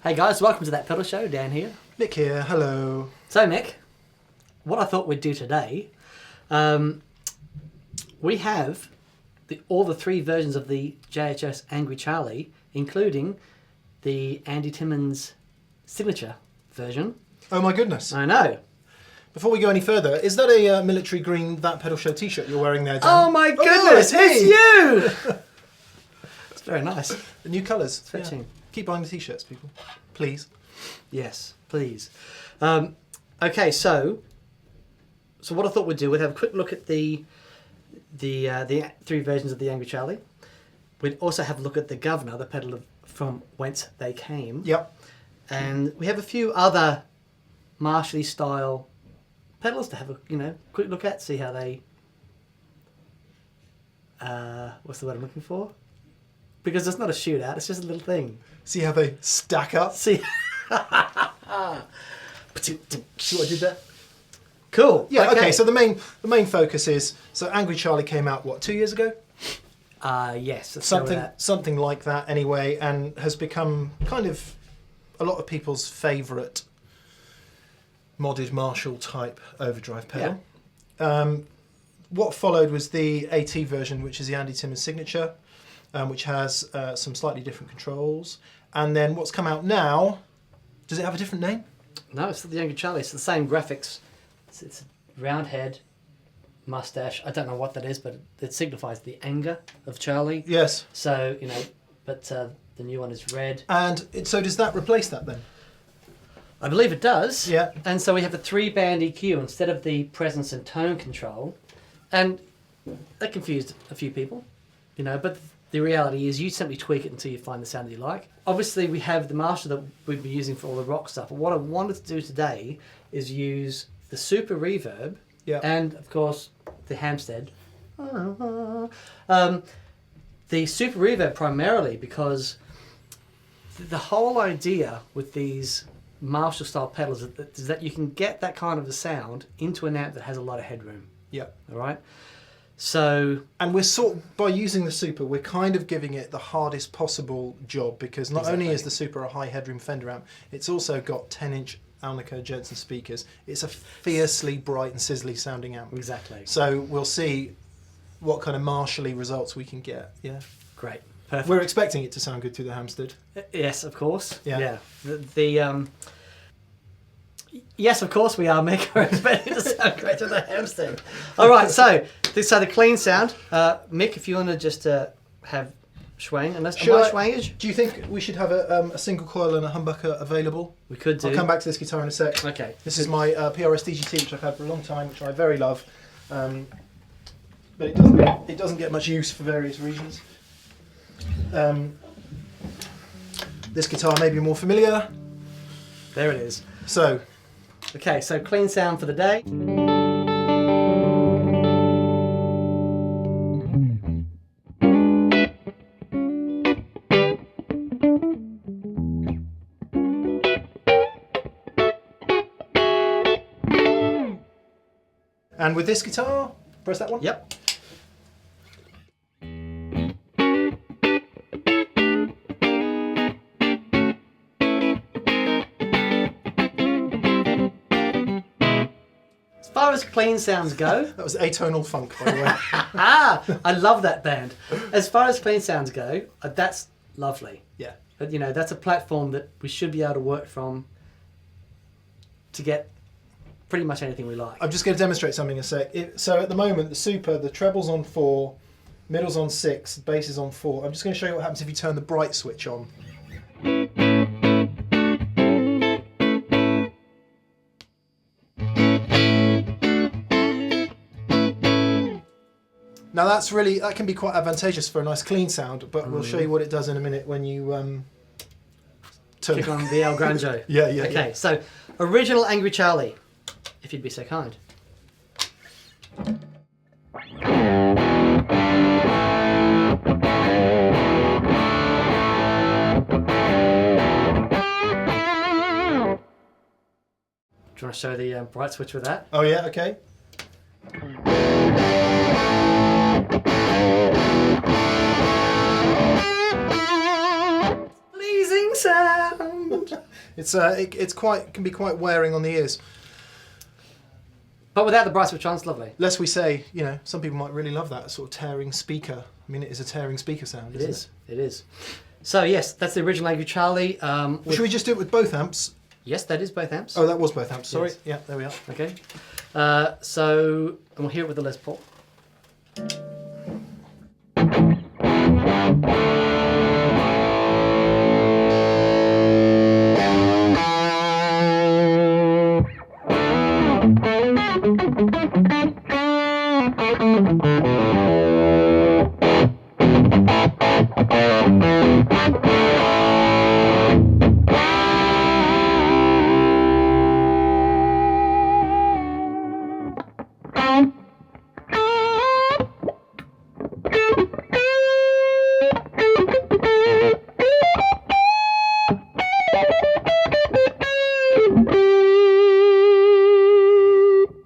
Hey guys, welcome to That Pedal Show. Dan here. Mick here, hello. So Mick, what I thought we'd do today, we have all the three versions of the JHS Angry Charlie, including the Andy Timmons signature version. Oh my goodness. I know. Before we go any further, is that a military green That Pedal Show t-shirt you're wearing there, Dan? Oh my goodness, it's you! It's very nice. The new colours. Fetching. Yeah. Keep buying the t-shirts, people. Please. Yes, please. Okay, so what I thought we'd do, we'd have a quick look at the three versions of the Angry Charlie. We'd also have a look at the Guv'nor, the pedal from whence they came. Yep. And we have a few other Marshall style pedals to have a quick look at, see how they what's the word I'm looking for? Because it's not a shootout, it's just a little thing. See how they stack up? See See what I did there? Cool. Yeah, okay, so the main focus is, so Angry Charlie came out, what, 2 years ago? Yes. Let's go with that. Something like that anyway, and has become kind of a lot of people's favourite modded Marshall type overdrive pedal. Yeah. What followed was the AT version, which is the Andy Timmons signature, which has some slightly different controls. And then what's come out now, does it have a different name? No, it's the Angry Charlie. It's the same graphics. It's a round head, mustache. I don't know what that is, but it signifies the anger of Charlie. Yes. So, but the new one is red. And so does that replace that then? I believe it does. Yeah. And so we have a 3-band EQ instead of the presence and tone control. And that confused a few people, but the reality is you simply tweak it until you find the sound that you like. Obviously, we have the Marshall that we've been using for all the rock stuff. But what I wanted to do today is use the Super Reverb and, of course, the Hampstead. The Super Reverb primarily because the whole idea with these Marshall-style pedals is that you can get that kind of a sound into an amp that has a lot of headroom. Yeah. All right? So, and we're by using the Super, we're kind of giving it the hardest possible job because not only is the Super a high headroom Fender amp, it's also got 10-inch Alnico Jensen speakers. It's a fiercely bright and sizzly sounding amp. Exactly. So we'll see what kind of Marshall-y results we can get. Yeah. Great. Perfect. We're expecting it to sound good through the Hampstead. Yes, of course. Yeah. Yes, of course we are, Mick. We're expecting to sound great with the Hampstead. All right, so the clean sound. Mick, if you want to just have Schwang, Schwangage. Do you think we should have a single coil and a humbucker available? We could do. I'll come back to this guitar in a sec. Okay. This is my PRS DGT, which I've had for a long time, which I very love. But it doesn't get much use for various reasons. This guitar may be more familiar. There it is. So. Okay, so clean sound for the day. And with this guitar, press that one. Yep. As far as clean sounds go... That was Atonal Funk, by the way. I love that band. As far as clean sounds go, that's lovely. Yeah. But, that's a platform that we should be able to work from to get pretty much anything we like. I'm just going to demonstrate something in a sec. So at the moment, the Super, the treble's on 4, middle's on 6, the bass is on 4. I'm just going to show you what happens if you turn the bright switch on. Now that can be quite advantageous for a nice clean sound, but we'll show you what it does in a minute when you turn Click on the El Granjo. Yeah. Okay, so original Angry Charlie, if you'd be so kind. Do you want to show the bright switch with that? Oh yeah, okay. Pleasing sound. sound. It's can be quite wearing on the ears. But without the bright switch on, it's lovely. Lest we say, some people might really love that sort of tearing speaker. I mean, it is a tearing speaker sound, isn't it? It is. So yes, that's the original Angry Charlie. Should we just do it with both amps? Yes, that is both amps. Oh, that was both amps. Sorry. Yes. Yeah, there we are. Okay. And we'll hear it with the Les Paul.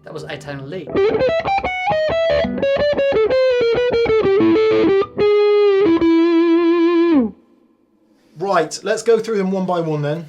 That was A-tone lead. Right, let's go through them one by one then.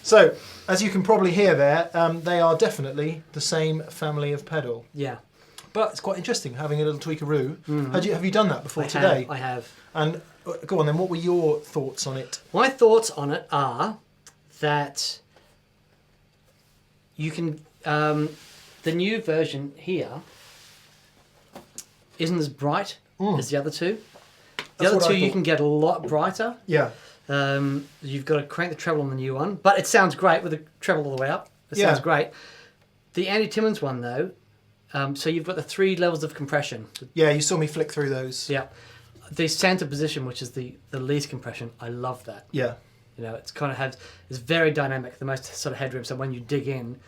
So, as you can probably hear there, they are definitely the same family of pedal. Yeah. But it's quite interesting having a little tweakaroo. Mm-hmm. Have you done that before today? I have. And go on then, what were your thoughts on it? My thoughts on it are that you can, the new version here isn't as bright as the other two. The other two you can get a lot brighter. Yeah. You've got to crank the treble on the new one, but it sounds great with the treble all the way up. It sounds great. The Andy Timmons one though, so you've got the 3 levels of compression. Yeah, you saw me flick through those. Yeah. The center position, which is the least compression, I love that. Yeah. You know, it's kind of it's very dynamic, the most sort of headroom, so when you dig in,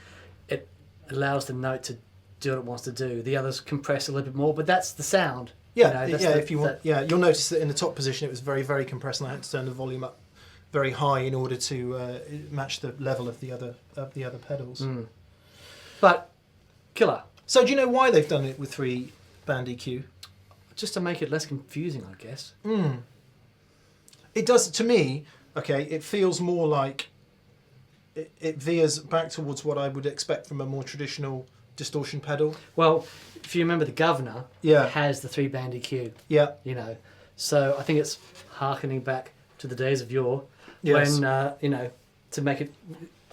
it allows the note to do what it wants to do. The others compress a little bit more, but that's the sound. Yeah, if you want, you'll notice that in the top position it was very, very compressed, and I had to turn the volume up very high in order to match the level of the other pedals. Mm. But killer. So do you know why they've done it with 3 band EQ? Just to make it less confusing, I guess. Mm. It does to me. Okay, it feels more like it veers back towards what I would expect from a more traditional distortion pedal. Well, if you remember, the Guv'nor Yeah. has the 3-band EQ. Yeah. You know, so I think it's harkening back to the days of yore Yes. when you know, to make it,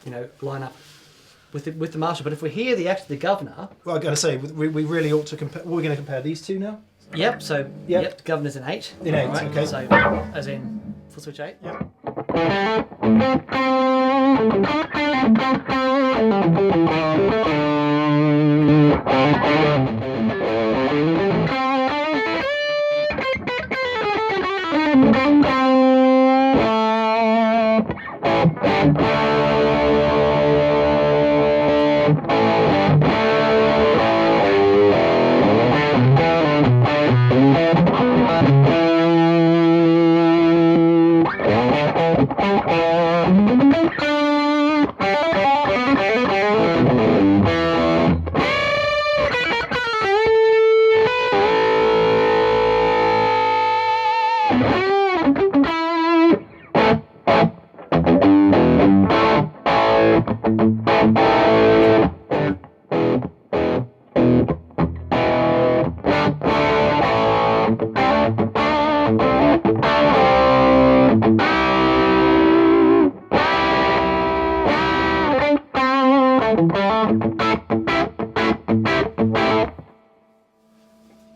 you know, line up with the Marshall. But if we hear the Guv'nor, Well, I'm going to say we really ought to compare. We're going to compare these two now. yep. So Yep. the Guv'nor's in 8. In 8, right? okay. So as in full switch 8. Yep.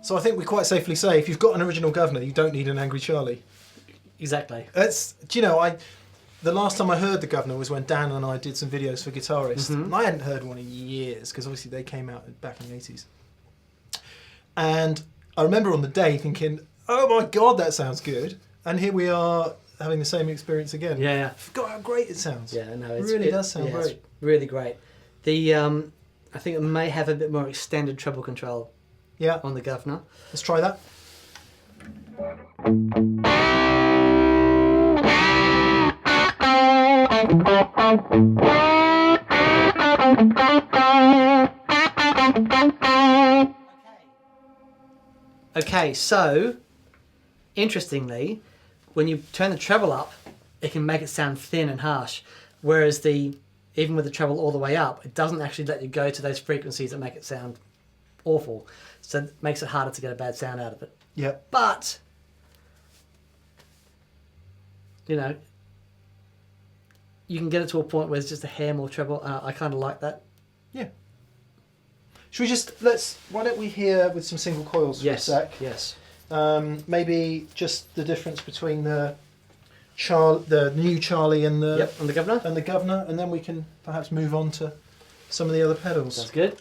So I think we quite safely say, if you've got an original Guv'nor, you don't need an Angry Charlie. Exactly. Do you know, the last time I heard the Guv'nor was when Dan and I did some videos for guitarists. Mm-hmm. And I hadn't heard one in years, because obviously they came out back in the 80s. And I remember on the day thinking, oh my God, that sounds good. And here we are having the same experience again. Yeah. I forgot how great it sounds. Yeah. No, It really does sound it's great. really great. The I think it may have a bit more extended treble control Yeah, on the Guv'nor. let's try that. Okay, so interestingly, when you turn the treble up, it can make it sound thin and harsh, whereas even with the treble all the way up, it doesn't actually let you go to those frequencies that make it sound awful. So it makes it harder to get a bad sound out of it. Yeah. But you know, you can get it to a point where it's just a hair more treble. I kind of like that. Yeah. Should we just, why don't we hear with some single coils for a sec? Yes. Maybe just the difference between the new Charlie and the Yep, on the Guv'nor. and the Guv'nor, and then we can perhaps move on to some of the other pedals. That's good.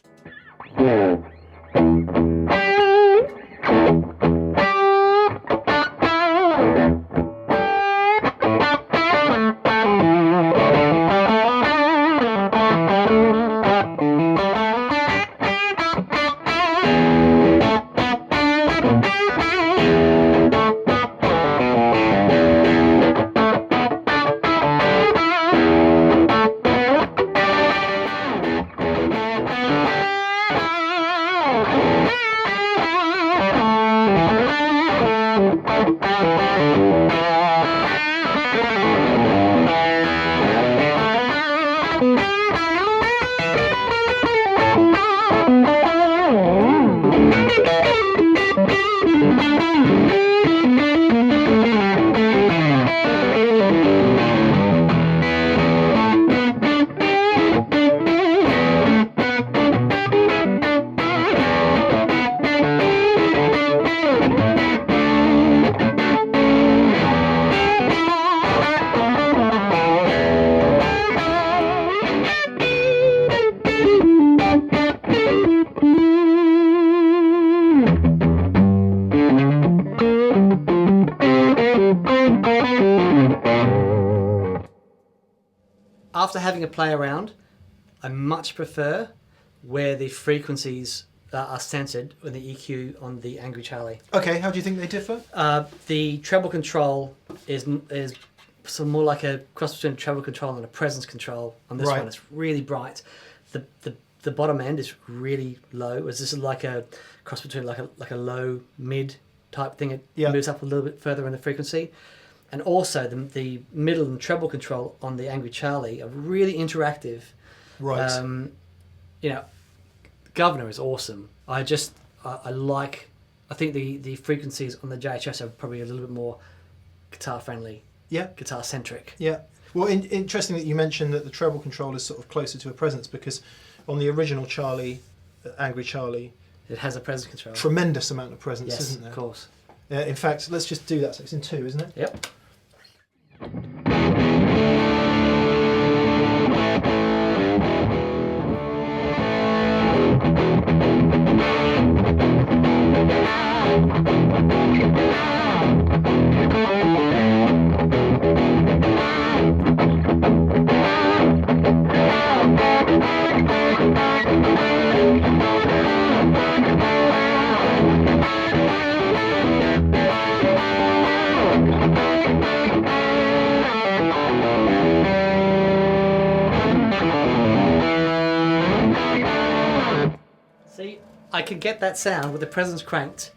After having a play around, I much prefer where the frequencies are censored with the EQ on the Angry Charlie. Okay, how do you think they differ? The treble control is sort of more like a cross between a treble control and a presence control. On this Right. one, it's really bright. The bottom end is really low. Whereas this is like a cross between like a low mid type thing. It Yeah. moves up a little bit further in the frequency. And also the middle and treble control on the Angry Charlie are really interactive. Right. You know, Guv'nor is awesome. I think the frequencies on the JHS are probably a little bit more guitar friendly, Yeah. guitar centric. Yeah. Well, interesting that you mentioned that the treble control is sort of closer to a presence, because on the original Charlie, Angry Charlie, It has a presence control. tremendous amount of presence, Yes, isn't there? of course. In fact, let's just do that. So it's in 2, isn't it? Yep. See, I can get that sound with the presence cranked.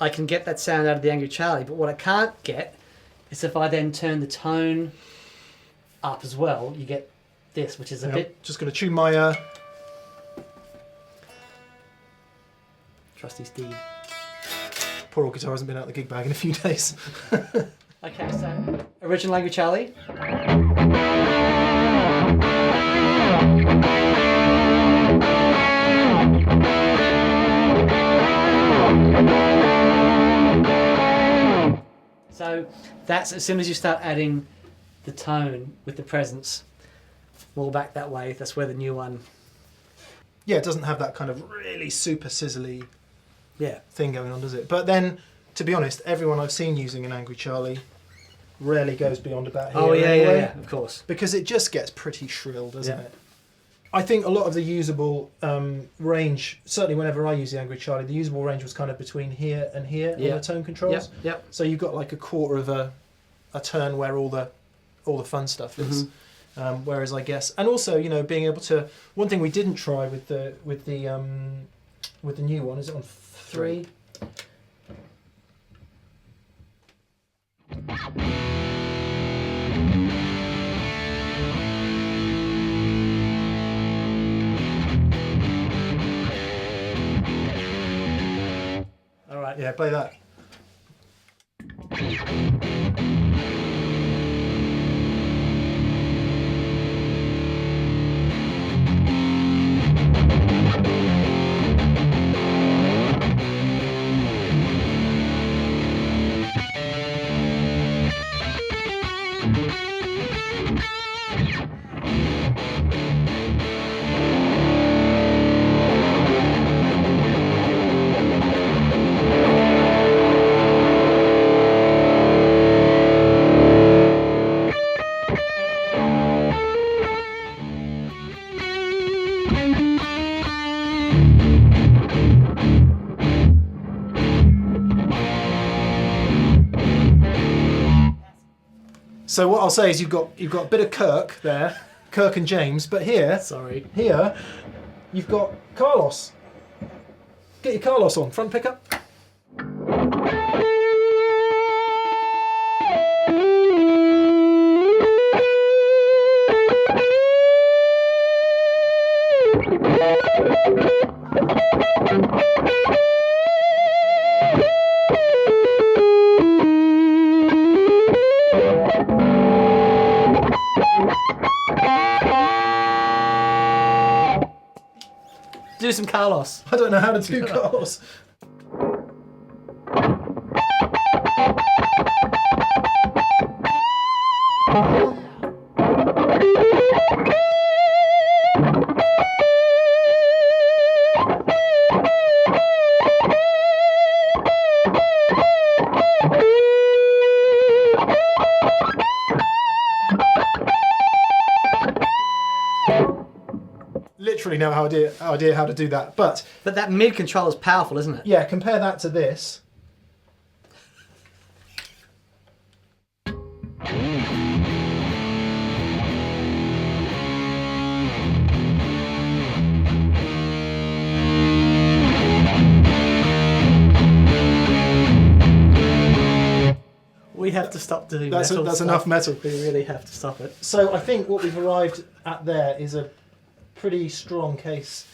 I can get that sound out of the Angry Charlie, but what I can't get is if I then turn the tone up as well, you get this, which is a bit... Just going to tune my... Trusty Steed. Poor old guitar hasn't been out of the gig bag in a few days. Okay, so original Angry Charlie. So that's as soon as you start adding the tone with the presence more back that way, that's where the new one... Yeah, it doesn't have that kind of really super sizzly Yeah. thing going on, does it? But then, to be honest, everyone I've seen using an Angry Charlie rarely goes beyond about here. Oh, yeah, anyway, yeah, of course. Because it just gets pretty shrill, doesn't Yeah. it? I think a lot of the usable range, certainly whenever I use the Angry Charlie, the usable range was kind of between here and here Yeah. on the tone controls. Yep. So you've got like a quarter of a turn where all the fun stuff is. Whereas I guess, and also, you know, being able to, one thing we didn't try with the new one, is it on 3? All right. Yeah, play that. So what I'll say is you've got a bit of Kirk there, Kirk and James, but here you've got Carlos. Get your Carlos on, front pickup. Do some Carlos. I don't know how to do Carlos. Literally no idea how to do that, but that mid control is powerful, isn't it? yeah, compare that to this. We have to stop doing That's metal that's stuff. enough metal. We really have to stop it. So I think what we've arrived at there is a pretty strong case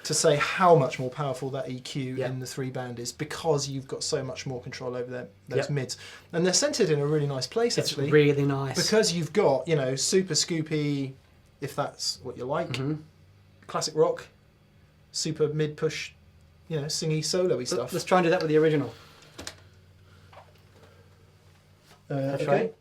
to say how much more powerful that EQ Yep. in the 3-band is, because you've got so much more control over those Yep. mids. And they're centered in a really nice place, It's actually. really nice. Because you've got, you know, super scoopy, if that's what you like, classic rock, super mid-push, you know, singy, solo-y stuff. Let's try and do that with the original. That's right.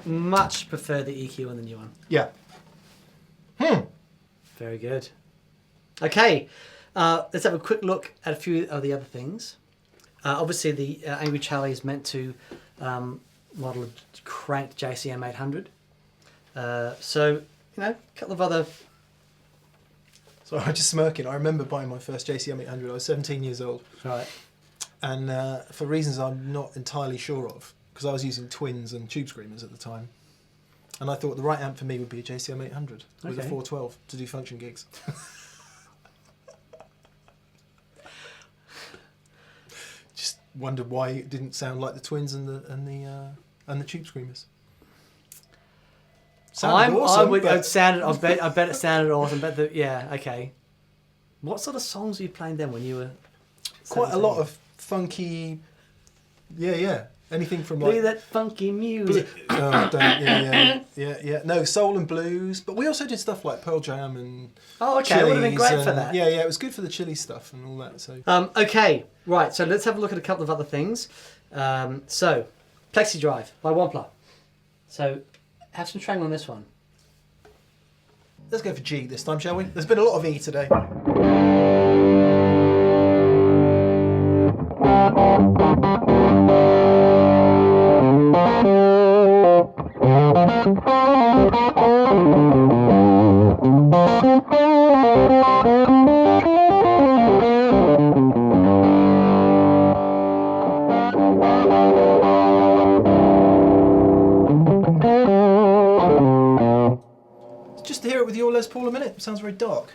Much prefer the EQ on the new one. Yeah. Very good. Okay, let's have a quick look at a few of the other things. Obviously, the Angry Charlie is meant to model a cranked JCM 800. So, you know, a couple of other... So I'm just smirking. I remember buying my first JCM 800. I was 17 years old. Right. And for reasons I'm not entirely sure of, because I was using twins and tube screamers at the time, and I thought the right amp for me would be a JCM 800 with a 412 to do function gigs. Just wondered why it didn't sound like the twins and the tube screamers. Sounded awesome, I bet it sounded awesome. Okay. What sort of songs were you playing then when you were? quite 17? a lot of funky. Yeah. Anything from like Play that funky music. No, soul and blues. But we also did stuff like Pearl Jam and Oh, okay. It would have been great for that. Yeah, it was good for the chili stuff and all that. So Okay, right. So let's have a look at a couple of other things. So, Plexi-Drive by Wampler. So, have some twang on this one. let's go for G this time, shall we? There's been a lot of E today. Just to hear it with your Les Paul a minute. It sounds very dark.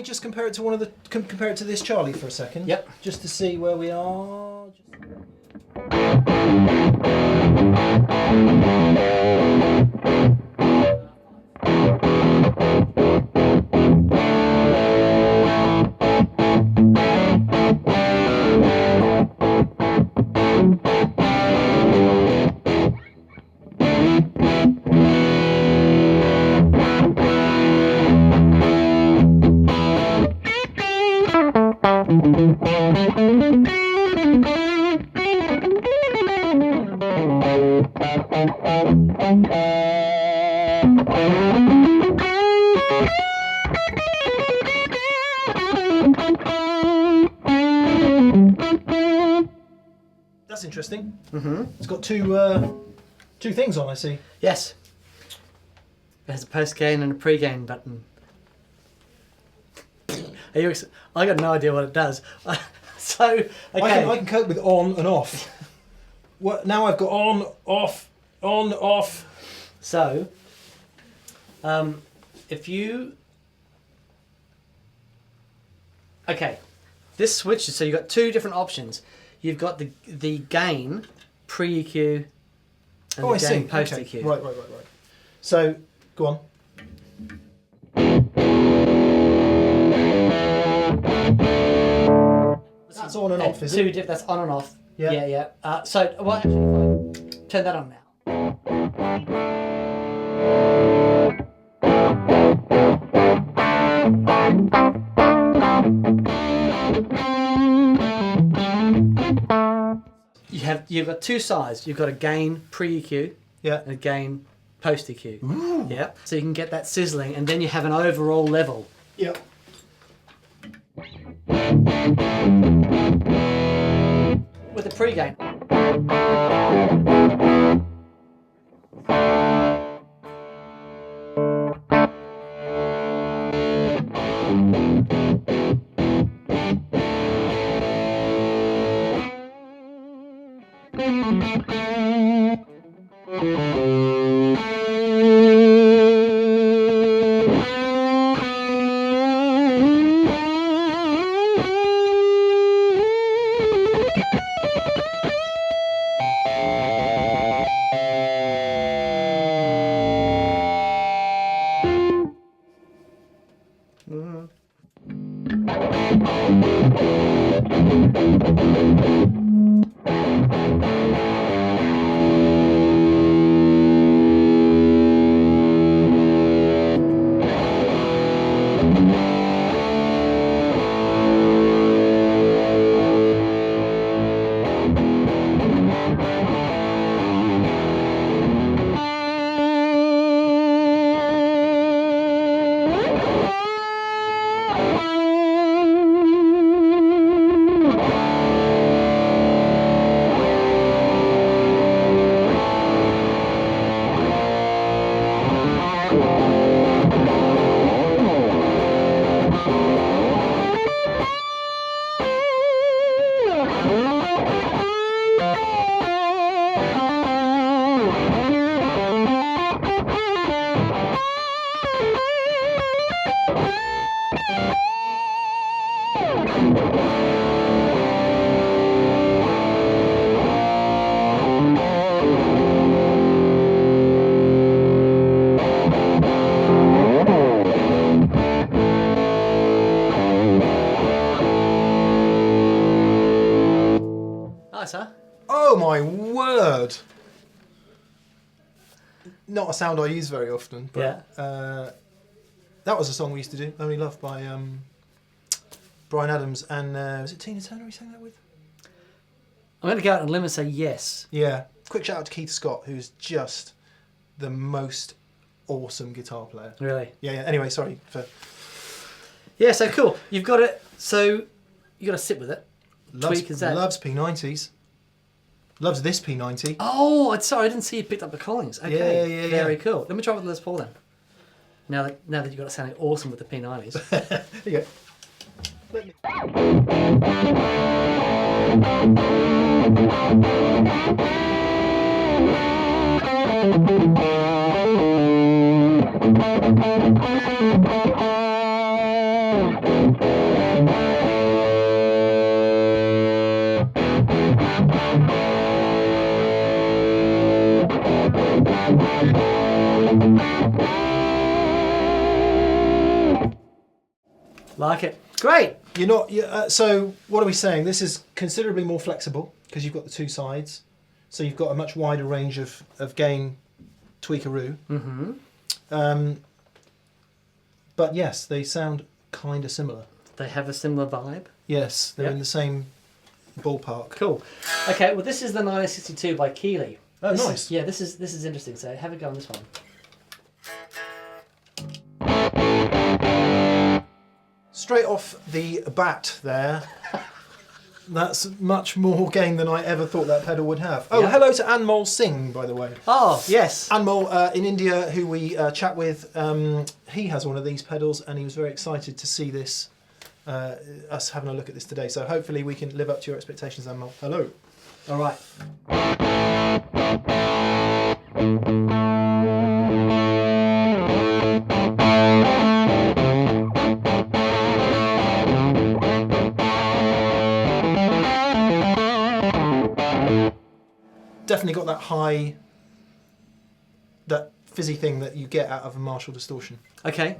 Just compare it to compare it to this Charlie for a second. Yep. Just to see where we are. That's interesting. Mm-hmm. It's got two things on, I see. Yes. There's a post gain and a pre gain button. I got no idea what it does. So okay. I can cope with on and off. What now? I've got on, off, on, off. So, if you... Okay, this switches, so you've got two different options. You've got the gain, pre-EQ, and Oh, I the see. gain post Okay. EQ. Right. So, go on. That's on and off, is it? That's on and off. Yeah. Yeah. So, well, actually, if I turn that on now. You've got two sides. You've got a gain pre-EQ Yeah. and a gain post-EQ. Ooh. Yeah. So you can get that sizzling, and then you have an overall level. Yeah. With the pre-gain. Nice, huh? Oh my word! Not a sound I use very often, but that was a song we used to do, Only Love by Bryan Adams and was it Tina Turner he sang that with? I'm going to go out on a limb and say yes. Yeah. Quick shout out to Keith Scott, who's just the most awesome guitar player. Really? Yeah. Anyway, sorry for... Yeah, so cool. You've got it. So you got to sit with it. Tweak and that. Loves P90s. Loves this P90. Oh, sorry, I didn't see you picked up the Collings. Okay, Yeah. Very cool. Let me try with the Les Paul then. Now that you've got it sounding awesome with the P90s. There you go. Let me... Like it. Great. You're not. So what are we saying? This is considerably more flexible because you've got the two sides, so you've got a much wider range of gain tweakaroo. Mm-hmm. But yes, they sound kind of similar. They have a similar vibe. Yes, they're in the same ballpark. Cool. Okay, well this is the 1962 by Keeley. Oh, this nice. This is interesting. So have a go on this one. Straight off the bat there. That's much more gain than I ever thought that pedal would have. Oh, hello to Anmol Singh, by the way. Oh, yes. Anmol in India, who we chat with, he has one of these pedals and he was very excited to see this, us having a look at this today. So hopefully we can live up to your expectations, Anmol. Hello. All right. Definitely got that high that fizzy thing that you get out of a Marshall distortion. Okay.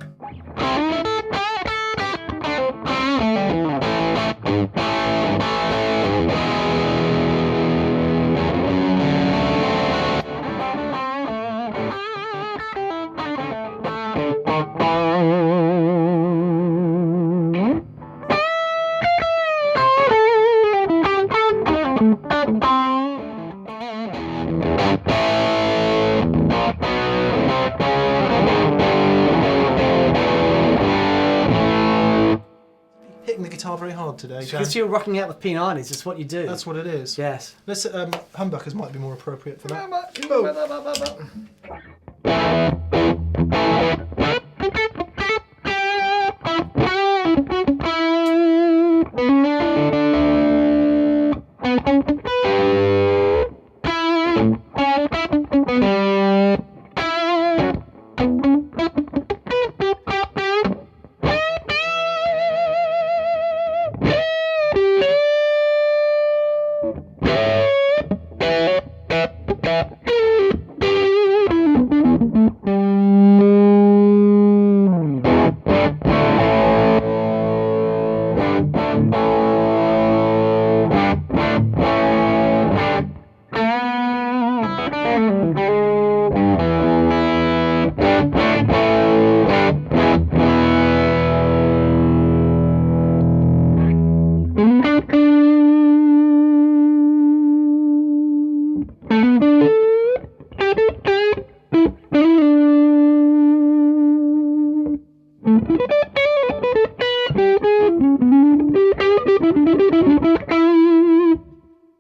Hitting the guitar very hard today, Dan. Because you're rocking out with P90s, it's what you do. That's what it is. Yes. Let's humbuckers might be more appropriate for that.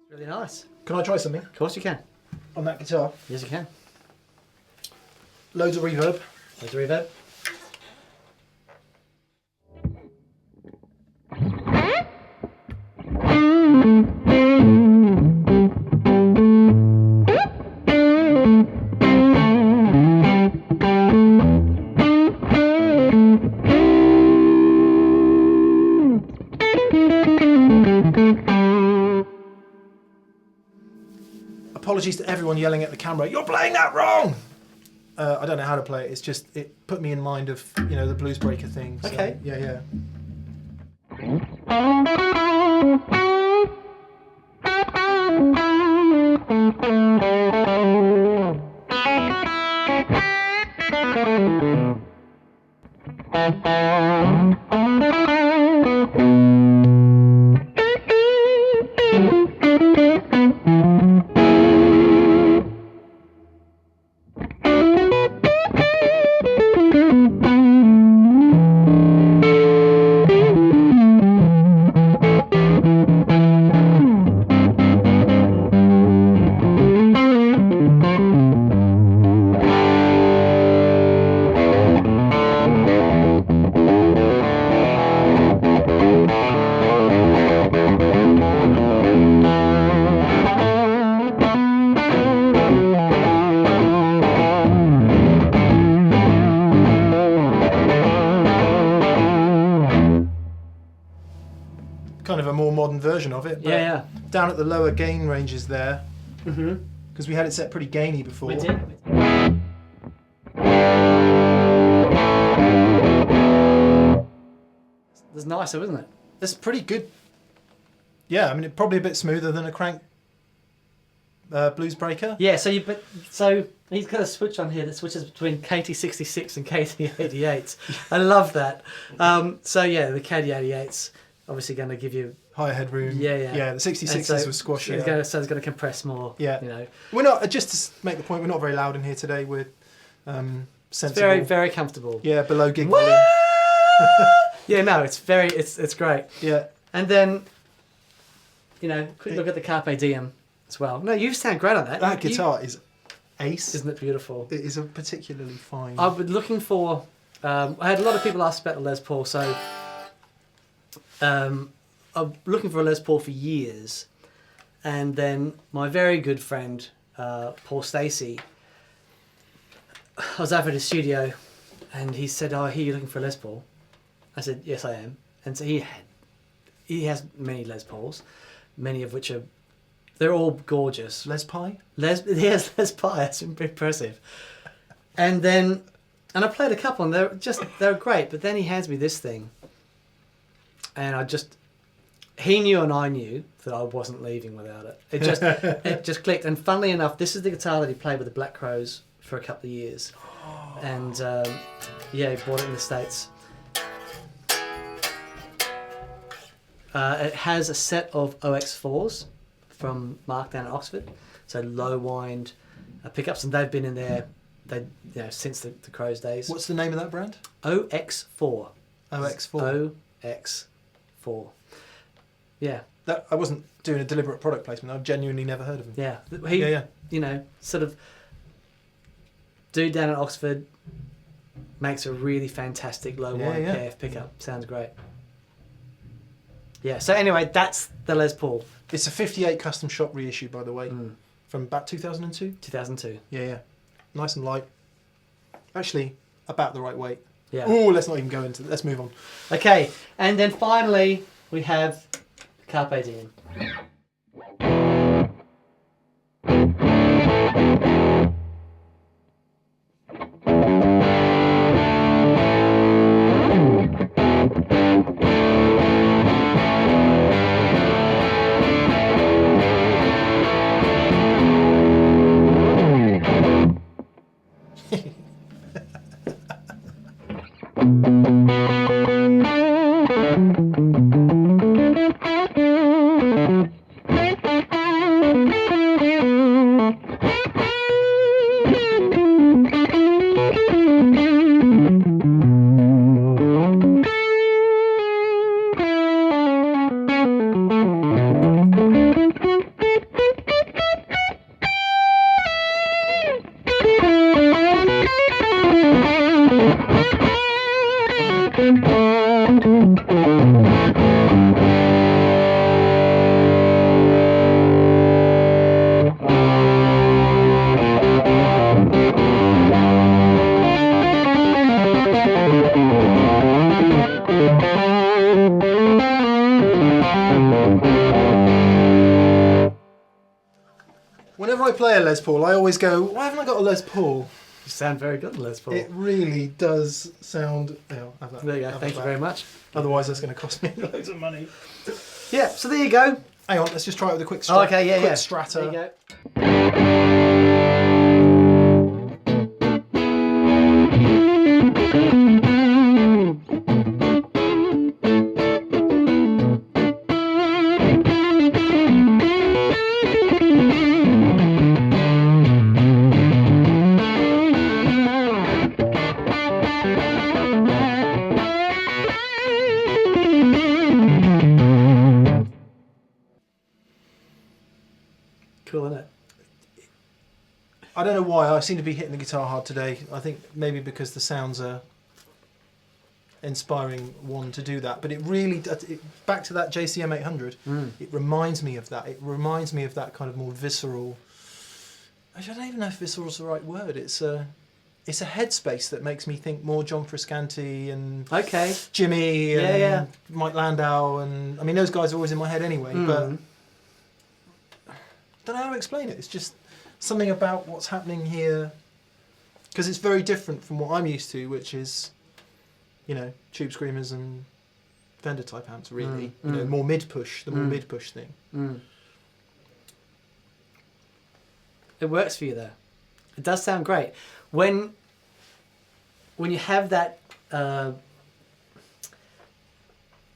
Really nice. Can I try something Of course you can. on that guitar? Yes, you can. Loads of reverb. There's the reverb. Apologies to everyone yelling at the camera, "You're playing that wrong!" I don't know how to play it. It's just, it put me in mind of, you know, the Bluesbreaker thing. So, Okay. Yeah. Kind of a more modern version of it. But Yeah. down at the lower gain ranges there, Mm-hmm. because we had it set pretty gainy before. We did. It's nicer, isn't it? It's pretty good. Yeah, I mean, it's probably a bit smoother than a crank Bluesbreaker. Yeah. So he's got a switch on here that switches between KT66 and KT88s. I love that. So yeah, the KT88s obviously going to give you Higher headroom. Yeah. Yeah, the 66s was squashier. It's going to compress more. Yeah. You know. We're not, just to make the point, we're not very loud in here today. We're It's sensible. very, very comfortable. Yeah, below gig Woo! volume. Yeah, no, it's great. Yeah. And then, you know, quick look at the Carpe Diem as well. No, you sound great on that. That guitar is ace. Isn't it beautiful? It is a particularly fine. I've been looking for. I had a lot of people ask about the Les Paul, so I'm looking for a Les Paul for years, and then my very good friend Paul Stacey, I was over at his studio, and he said, "Oh, I hear you're looking for a Les Paul." I said, "Yes, I am." And so he has many Les Pauls, many of which they're all gorgeous. Les Pie? He has Les Pie. That's impressive. And I played a couple, and they're great. But then he hands me this thing, and he knew and I knew that I wasn't leaving without it. It just clicked. And funnily enough, this is the guitar that he played with the Black Crowes for a couple of years. And he bought it in the States. It has a set of OX4s from Mark down at Oxford, so low wind pickups, and they've been in there since the Crowes days. What's the name of that brand? OX4. OX4. OX4. Yeah. That I wasn't doing a deliberate product placement. I've genuinely never heard of him. Yeah. He, sort of dude down at Oxford makes a really fantastic low wind KF pickup. Sounds great. Yeah, so anyway, that's the Les Paul. It's a 58 Custom Shop reissue, by the way, from about 2002? 2002. Yeah. Nice and light. Actually, about the right weight. Yeah. Oh, let's not even go into it. Let's move on. Okay, and then finally, we have Carpe Diem. Whenever I play a Les Paul, I always go, why haven't I got a Les Paul? You sound very good, Les Paul. It really does sound... Oh, have that. There you go. Thank you very much. Otherwise, that's going to cost me loads of money. Yeah, so there you go. Hang on, let's just try it with a quick Oh, okay, yeah, quick yeah. strata. There you go. Cool, isn't it? I don't know why, I seem to be hitting the guitar hard today. I think maybe because the sounds are inspiring one to do that. But it really, back to that JCM 800, it reminds me of that. It reminds me of that kind of more visceral... I don't even know if visceral is the right word. It's a headspace that makes me think more John Frusciante and Jimmy and Mike Landau. And I mean, those guys are always in my head anyway, but... I don't know how to explain it. It's just something about what's happening here, because it's very different from what I'm used to, which is, tube screamers and Fender type amps. Really, more mid push, the more mid push thing. It works for you though. It does sound great when you have that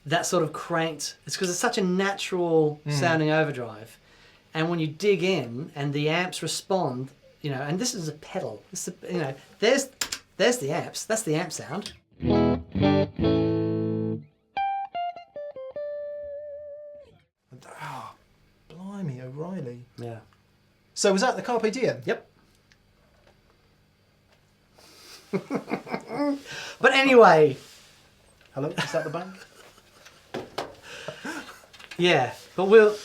that sort of cranked. It's because it's such a natural sounding overdrive. And when you dig in and the amps respond, and this is a pedal. This is there's the amps. That's the amp sound. Oh, blimey, O'Reilly. Yeah. So was that the Carpe Diem? Yep. But anyway. Hello, is that the bank? Yeah, but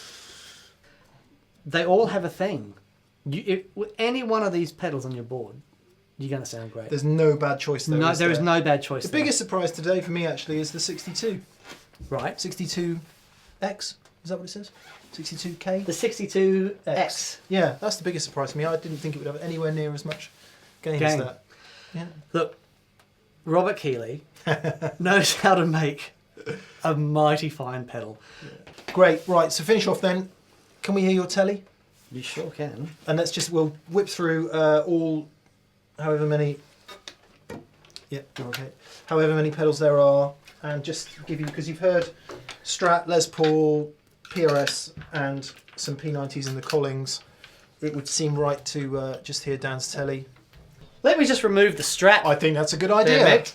they all have a thing. With any one of these pedals on your board, you're going to sound great. There's no bad choice though. No, there is no bad choice. The biggest surprise today for me actually is the 62. Right. 62X, is that what it says? 62K? The 62X. Yeah, that's the biggest surprise for me. I didn't think it would have anywhere near as much gain as that. Yeah. Look, Robert Keeley knows how to make a mighty fine pedal. Great. Right. So finish off then. Can we hear your Tele? You sure can. And we'll whip through all, however many. Yeah. Okay. However many pedals there are, and just give you, because you've heard Strat, Les Paul, PRS, and some P90s in the Collings. It would seem right to just hear Dan's Tele. Let me just remove the Strat. I think that's a good idea. There, Mick.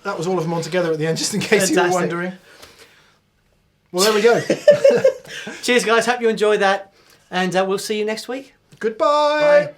That was all of them on together at the end, just in case you were Fantastic. wondering. Well, there we go. Cheers, guys. Hope you enjoyed that. And we'll see you next week. Goodbye. Bye.